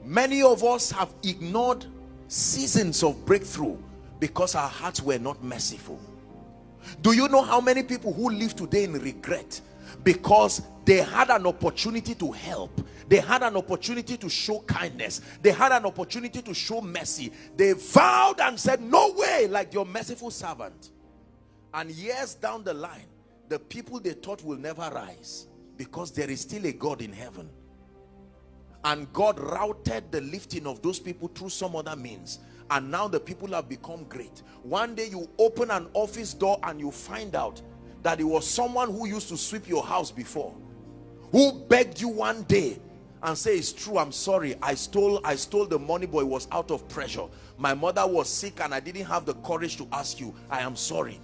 Many of us have ignored seasons of breakthrough because our hearts were not merciful. Do you know how many people who live today in regret because they had an opportunity to help, they had an opportunity to show kindness, they had an opportunity to show mercy, they vowed and said, no way, like your merciful servant, and years down the line, the people they thought will never rise, because there is still a God in heaven, and God routed the lifting of those people through some other means, and now the people have become great. One day you open an office door and you find out that it was someone who used to sweep your house before, who begged you one day and say, it's true, I'm sorry, I stole the money, but it was out of pressure. My mother was sick and I didn't have the courage to ask you. I am sorry.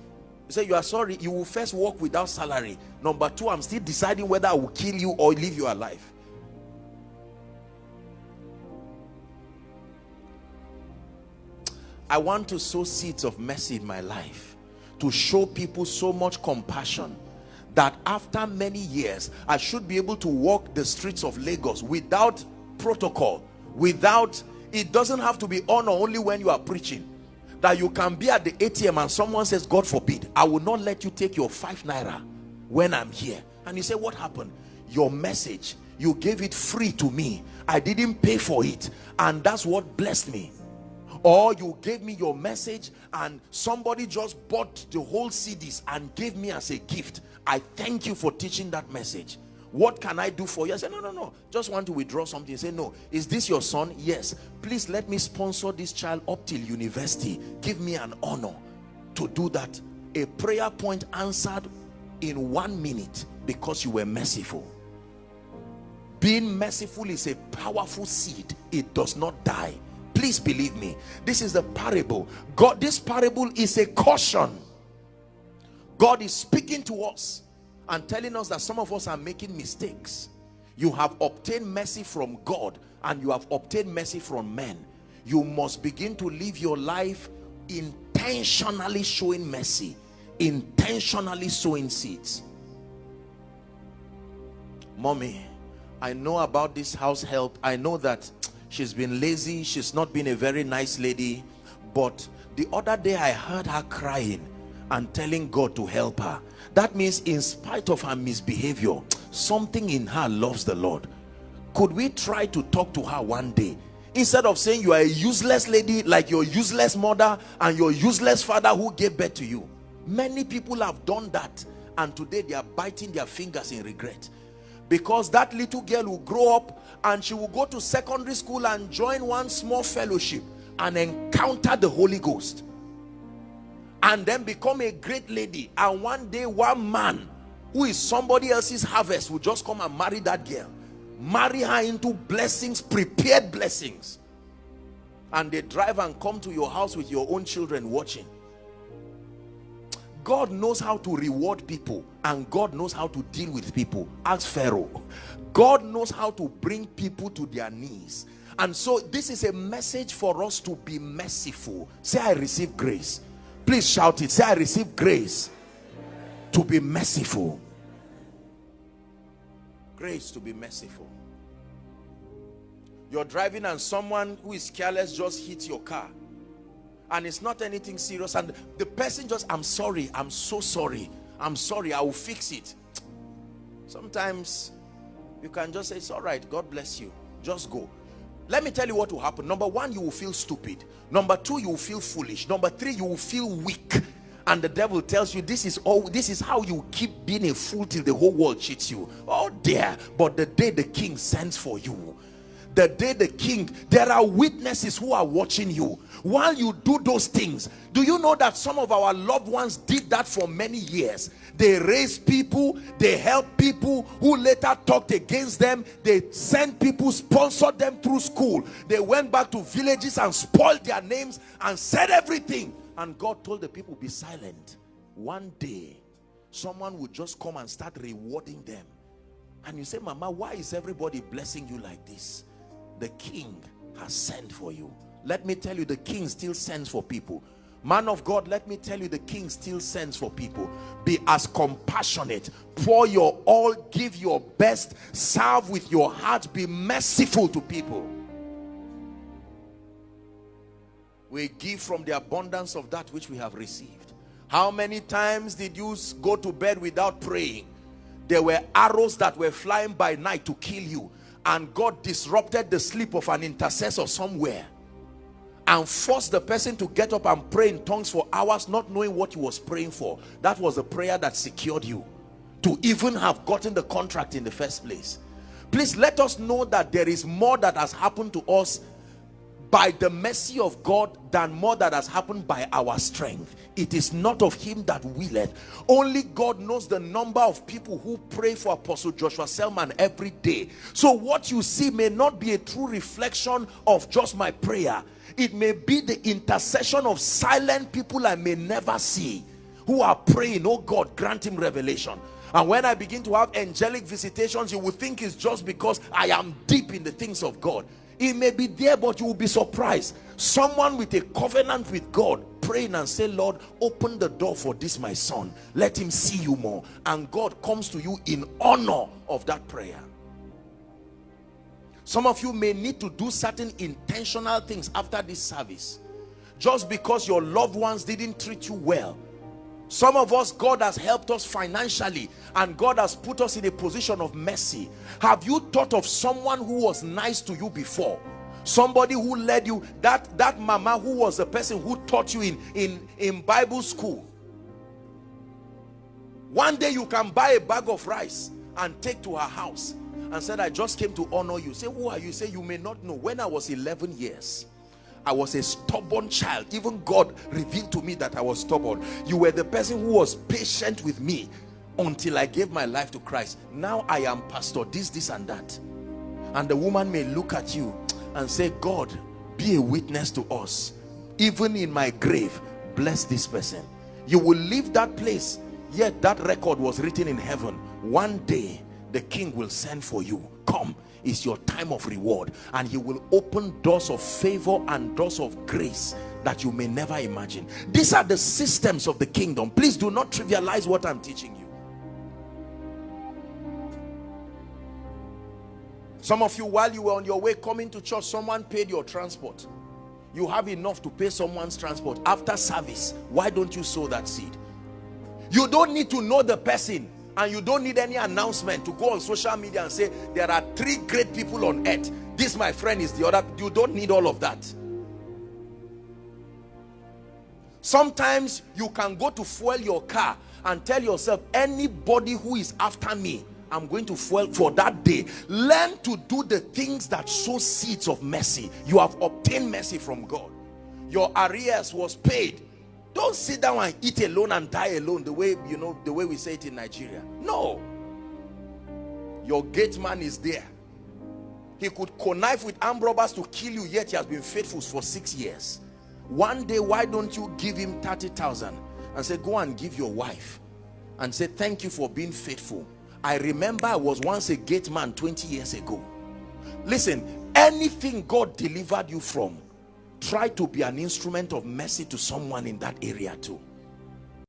You say you are sorry. You will first work without salary. Number two, I'm still deciding whether I will kill you or leave you alive. I want to sow seeds of mercy in my life, to show people so much compassion that after many years I should be able to walk the streets of Lagos without protocol, without, it doesn't have to be honor only when you are preaching, that you can be at the ATM and someone says, God forbid, I will not let you take your 5 naira when I'm here. And you say, what happened? Your message, you gave it free to me, I didn't pay for it, and that's what blessed me. Or you gave me your message and somebody just bought the whole CDs and gave me as a gift. I thank you for teaching that message. What can I do for you? I say, no, just want to withdraw something. Say, no, is this your son? Yes. Please let me sponsor this child up till university. Give me an honor to do that. A prayer point answered in 1 minute because you were merciful. Being merciful is a powerful seed. It does not die. Please believe me. This is the parable. God, this parable is a caution. God is speaking to us and telling us that some of us are making mistakes. You have obtained mercy from God and you have obtained mercy from men. You must begin to live your life intentionally showing mercy, intentionally sowing seeds. Mommy, I know about this house help. I know that she's been lazy, she's not been a very nice lady, but the other day I heard her crying and telling God to help her. That means in spite of her misbehavior, something in her loves the Lord. Could we try to talk to her one day? Instead of saying you are a useless lady like your useless mother and your useless father who gave birth to you. Many people have done that and today they are biting their fingers in regret. Because that little girl will grow up and she will go to secondary school and join one small fellowship and encounter the Holy Ghost. And then become a great lady. And one day one man who is somebody else's harvest will just come and marry that girl. Marry her into blessings, prepared blessings. And they drive and come to your house with your own children watching. God knows how to reward people and God knows how to deal with people. Ask Pharaoh. God knows how to bring people to their knees. And so this is a message for us to be merciful. Say, I receive grace. Please shout it. Say, I receive grace to be merciful. Grace to be merciful. You're driving and someone who is careless just hits your car. And it's not anything serious. And the person just, I'm sorry. I'm so sorry. I'm sorry. I will fix it. Sometimes you can just say, it's all right. God bless you. Just go. Let me tell you what will happen. Number one, you will feel stupid. Number two, you will feel foolish. Number three, you will feel weak. And the devil tells you this is how you keep being a fool till the whole world cheats you. Oh dear. But the day the king sends for you, the day the king, there are witnesses who are watching you while you do those things. Do you know that some of our loved ones did that for many years? They raised people, they helped people who later talked against them. They sent people, sponsored them through school. They went back to villages and spoiled their names and said everything. And God told the people, be silent. One day someone would just come and start rewarding them. And you say, Mama, why is everybody blessing you like this? The king has sent for you. Let me tell you, the king still sends for people. Man of God, let me tell you, the king still sends for people. Be as compassionate, pour your all, give your best, serve with your heart, be merciful to people. We give from the abundance of that which we have received. How many times did you go to bed without praying? There were arrows that were flying by night to kill you, and God disrupted the sleep of an intercessor somewhere and forced the person to get up and pray in tongues for hours, not knowing what he was praying for. That was the prayer that secured you to even have gotten the contract in the first place. Please let us know that there is more that has happened to us by the mercy of God than more that has happened by our strength. It is not of him that willeth. Only God knows the number of people who pray for Apostle Joshua Selman every day. So what you see may not be a true reflection of just my prayer. It may be the intercession of silent people I may never see, who are praying, oh God, grant him revelation. And when I begin to have angelic visitations, you will think it's just because I am deep in the things of God. It may be there, but you will be surprised. Someone with a covenant with God praying and say, Lord, open the door for this my son, let him see you more. And God comes to you in honor of that prayer. Some of you may need to do certain intentional things after this service, just because your loved ones didn't treat you well. Some of us, God has helped us financially, and God has put us in a position of mercy. Have you thought of someone who was nice to you before? Somebody who led you, that mama who was the person who taught you in Bible school. One day you can buy a bag of rice and take to her house and said, I just came to honor you. Say, who are you? Say, you may not know. When I was 11 years, I was a stubborn child. Even God revealed to me that I was stubborn. You were the person who was patient with me until I gave my life to Christ. Now I am pastor, this and that. And the woman may look at you and say, God, be a witness to us. Even in my grave, bless this person. You will leave that place, yet that record was written in heaven. One day, the king will send for you. Come. Is your time of reward, and he will open doors of favor and doors of grace that you may never imagine. These are the systems of the kingdom. Please do not trivialize what I'm teaching you. Some of you, while you were on your way coming to church, someone paid your transport. You have enough to pay someone's transport. After service, why don't you sow that seed? You don't need to know the person, and you don't need any announcement to go on social media and say, there are 3 great people on earth. This, my friend, is the other. You don't need all of that. Sometimes you can go to fuel your car and tell yourself, anybody who is after me, I'm going to fuel for that day. Learn to do the things that sow seeds of mercy. You have obtained mercy from God. Your arrears was paid. Don't sit down and eat alone and die alone, the way, you know, the way we say it in Nigeria. No. Your gate man is there. He could connive with armed robbers to kill you, yet he has been faithful for 6 years. One day, why don't you give him 30,000 and say, go and give your wife, and say, thank you for being faithful. I remember I was once a gate man 20 years ago. Listen, anything God delivered you from, try to be an instrument of mercy to someone in that area too.